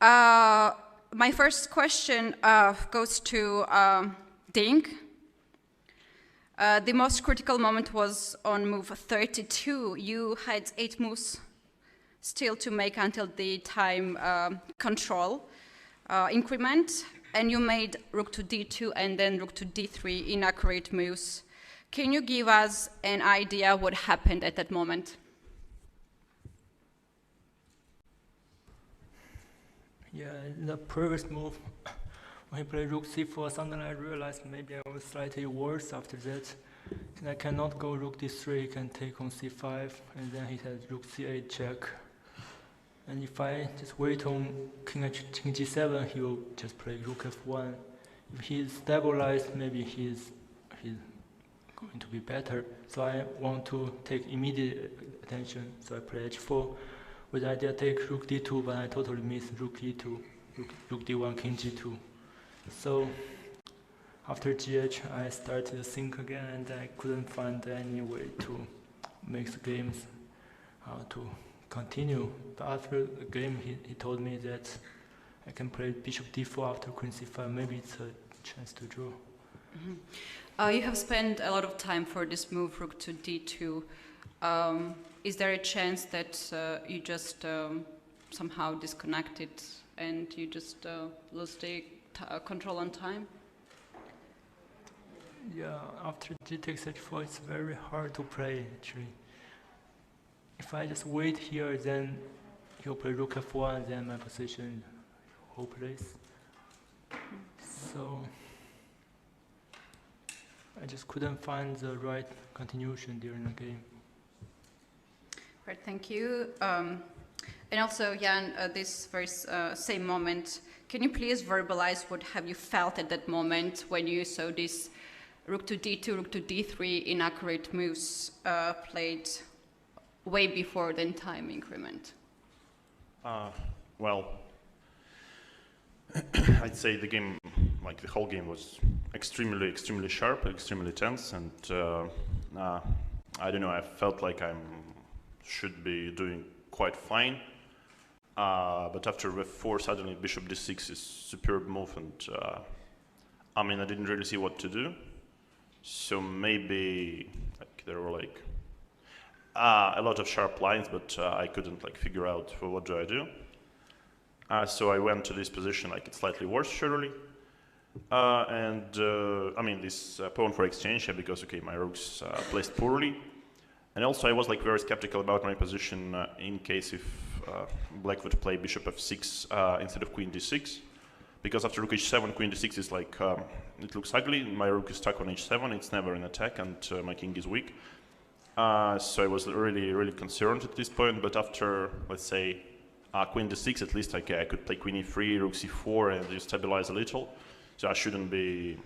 My first question goes to Ding. The most critical moment was on move 32. You had 8 moves still to make until the time control increment, and you made rook to d2 and then rook to d3 inaccurate moves. Can you give us an idea what happened at that moment? Yeah, in the previous move, when he played rook c4, suddenly I realized maybe I was slightly worse after that. And I cannot go rook d3, he can take on c5, and then he had rook c8 check. And if I just wait on king g7, he will just play rook f1. If he's stabilized, maybe he's going to be better. So I want to take immediate attention, so I play h4. With the idea take rook d2, but I totally missed rook e2, rook d1, king g2. So after gh, I started to think again, and I couldn't find any way to make the games, to continue. But after the game, he told me that I can play bishop d4 after queen c5. Maybe it's a chance to draw. Mm-hmm. You have spent a lot of time for this move, rook to d2. Is there a chance that you just somehow disconnected and you just lose the control on time? Yeah, after g takes h4, it's very hard to play, actually. If I just wait here, then he'll play rook f1, then my position is hopeless. So I just couldn't find the right continuation during the game. Right, thank you. And also, Jan, this very same moment, can you please verbalize what have you felt at that moment when you saw this rook to d2, rook to d3 inaccurate moves played way before the time increment? Well, I'd say the game, like the whole game, was extremely sharp, extremely tense, and I don't know, I felt like I should be doing quite fine. But after f4, suddenly bishop d6 is superb move, and I mean, I didn't really see what to do. So maybe like there were like a lot of sharp lines, but I couldn't like figure out what do I do. So I went to this position like it's slightly worse, surely. I mean, this pawn for exchange, because okay, my rook's placed poorly. And also I was like very skeptical about my position in case if black would play bishop f6 instead of queen d6. Because after rook h7, queen d6 is like, it looks ugly, my rook is stuck on h7, it's never an attack, and my king is weak. So I was really concerned at this point, but after, let's say, queen d6, at least okay, I could play queen e3, rook c4, and just stabilize a little. So I shouldn't be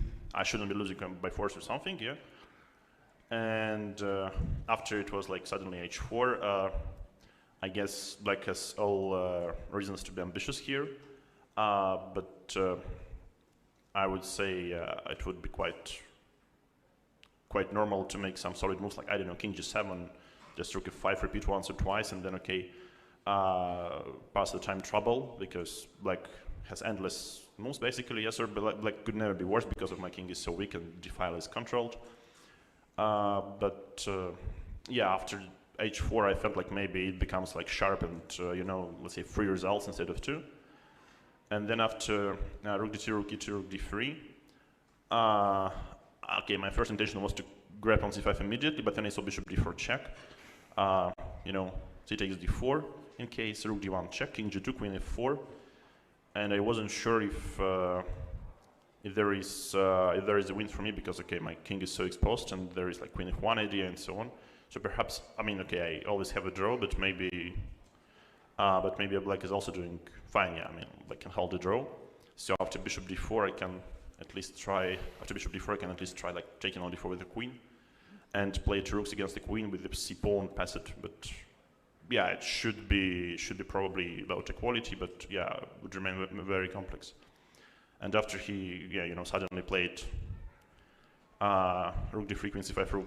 losing by force or something, yeah. And after it was like suddenly h4, I guess black has all reasons to be ambitious here, but I would say it would be quite normal to make some solid moves, like I don't know, king g7, just rook f5, repeat once or twice, and then okay, pass the time trouble, because black has endless moves basically. Yes, or black could never be worse because of my king is so weak and d-file is controlled. Yeah, after h4 I felt like maybe it becomes like sharp and you know, let's say 3 results instead of 2. And then after rook d2, rook e2, rook d3, okay, my first intention was to grab on c5 immediately, but then I saw bishop d4 check. You know, c takes d4 in case, rook d1 check, king g2, queen f4, and I wasn't sure if there is a win for me, because okay, my king is so exposed, and there is like queen f1 idea and so on. So perhaps, I mean, okay, I always have a draw, but maybe black is also doing fine. Yeah, I mean, black can hold the draw. So after bishop d4, I can at least try. After bishop d4, I can at least try like taking on d4 with the queen, and play 2 rooks against the queen with the c pawn, pass it. But yeah, it should be probably about equality, but yeah, it would remain very complex. And after he, yeah, you know, suddenly played rook d3, queen c5,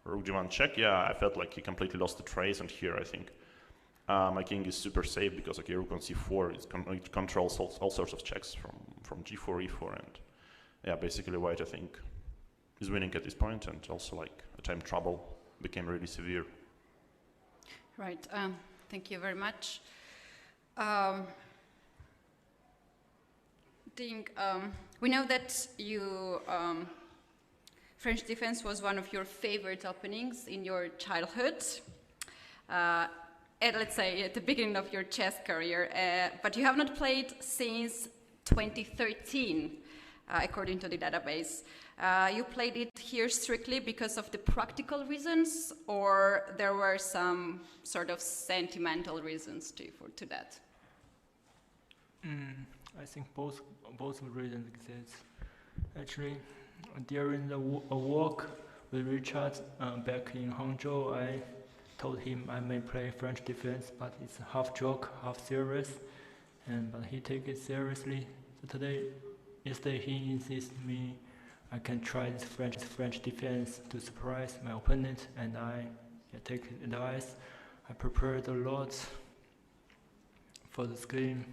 rook d1 check, yeah, I felt like he completely lost the trace, and here I think my king is super safe because okay, rook on c4 it controls all sorts of checks from g4, e4, and yeah, basically white I think is winning at this point, and also like the time trouble became really severe. Right. Thank you very much. We know that you French defense was one of your favorite openings in your childhood. Let's say at the beginning of your chess career, but you have not played since 2013, according to the database. You played it here strictly because of the practical reasons, or there were some sort of sentimental reasons to that? I think both reasons exist. Actually, during a walk with Richard back in Hangzhou, I told him I may play French defense, but it's half joke, half serious, but he take it seriously. So yesterday he insisted me I can try this French defense to surprise my opponent, and I take his advice. I prepared a lot for this game.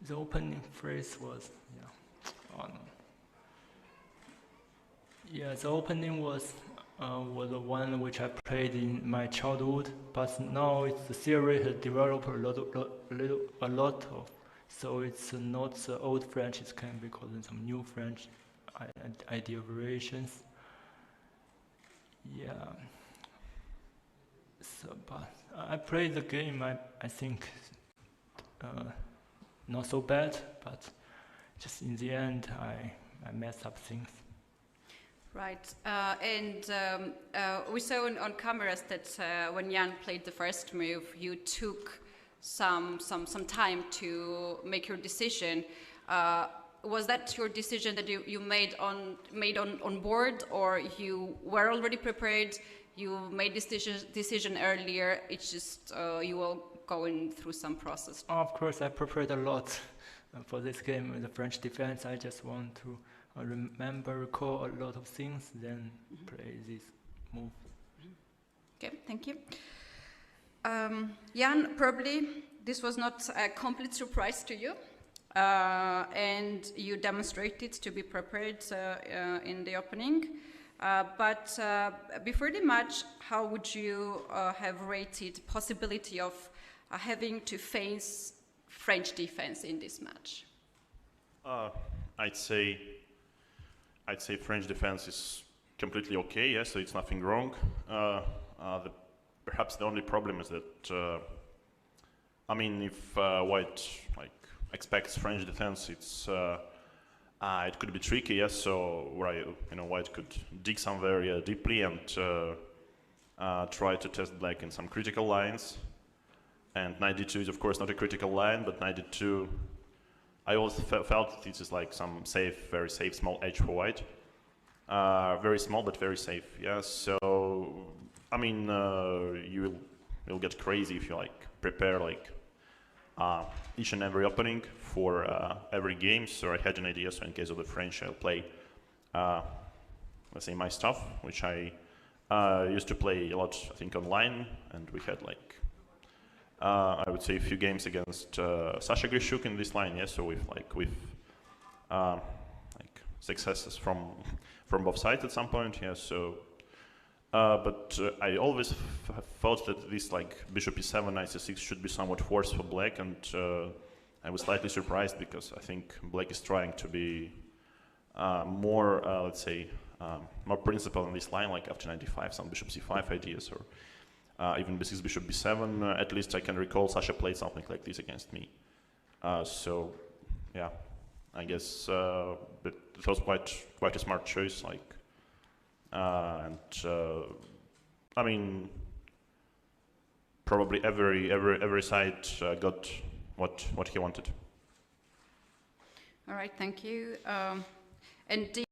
The opening phrase was, the opening was the one which I played in my childhood, but now the theory has developed a lot of, so it's not the old French, it can be called some new French idea variations. Yeah. So, but I played the game, I think, not so bad, but just in the end, I messed up things. Right, we saw on cameras that when Jan played the first move, you took some time to make your decision. Was that your decision that you made on board, or you were already prepared? You made this decision earlier. It's just you were going through some process. Of course, I prepared a lot for this game with the French defense. I just want to recall a lot of things, then play this move. Okay, thank you. Jan, probably this was not a complete surprise to you, and you demonstrated to be prepared in the opening. But before the match, how would you have rated possibility of having to face French defense in this match? I'd say French defense is completely okay. Yes, so it's nothing wrong. Perhaps the only problem is that if white expects French defense, it could be tricky. Yes, so white could dig somewhere deeply and try to test black in some critical lines. And knight d2 is of course not a critical line, but knight d2. I always felt this is like some safe, very safe small edge for white. Very small, but very safe. Yeah. So, you'll get crazy if you prepare each and every opening for every game. So I had an idea. So in case of the French, I'll play, let's say my stuff, which I used to play a lot, I think, online, and we had I would say a few games against Sasha Grishuk in this line, yes. So with successes from both sides at some point, yes. So, but I always thought that this bishop e7, knight c6 should be somewhat forced for black, and I was slightly surprised because I think black is trying to be more, let's say, more principled in this line, like after 95, some bishop c5 ideas, or even b6, bishop b7. At least I can recall Sasha played something like this against me. So, yeah, I guess it was quite a smart choice. Probably every side got what he wanted. All right, thank you. And